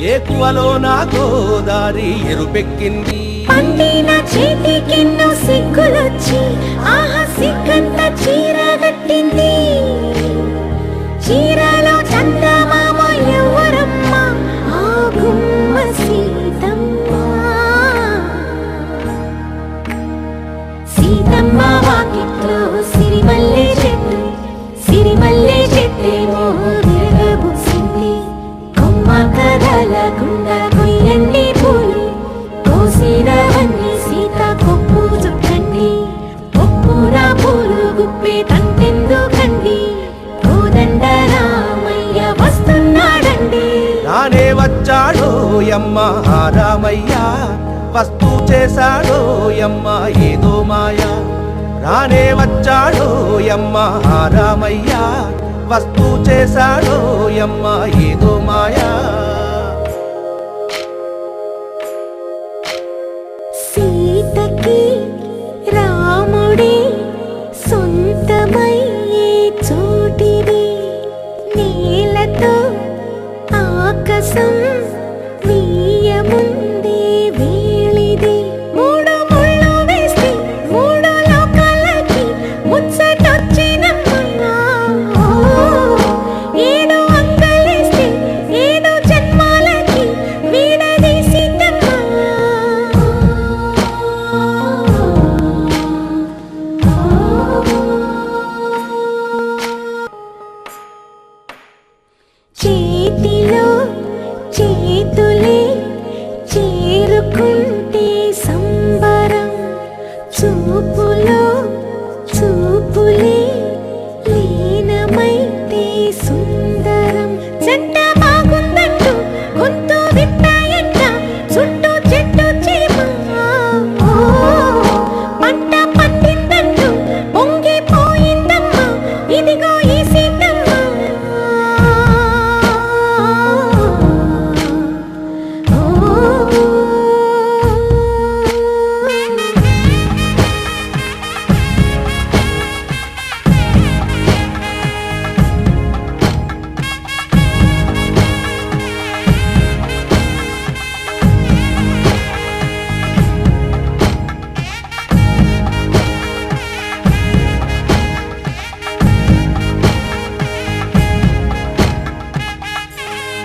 ఏకువలో నా గోదారి ఎరుపెక్కింది పండిన చేతికెన్నో సిగ్గులొచ్చి ఆహా సిగ్గంత చీర కట్టింది చీరలో చందమామ ఎవరమ్మ ఆ గుమ్మ సీతమ్మ సీతమ్మ వాకిట్లో సిరిమల్లె చెట్టేమో విరగబూసింది కొమ్మ కదలకుండా కొయ్యండి పూలు కోసినవన్నీ సీత కొప్పు చుట్టండి కొప్పున పూలు గుప్పే తంతెందుకండి కోదండ రామయ్య వస్తున్నాడండి రానే వచ్చాడో యమ్మ రామయ్య వస్తూ చేశాడో యమ్మ ఏదో మాయా రానే వచ్చాడో యమ్మ రామయ్య వస్తూ చేశాడో యమ్మ ఏదో మాయా సీతకి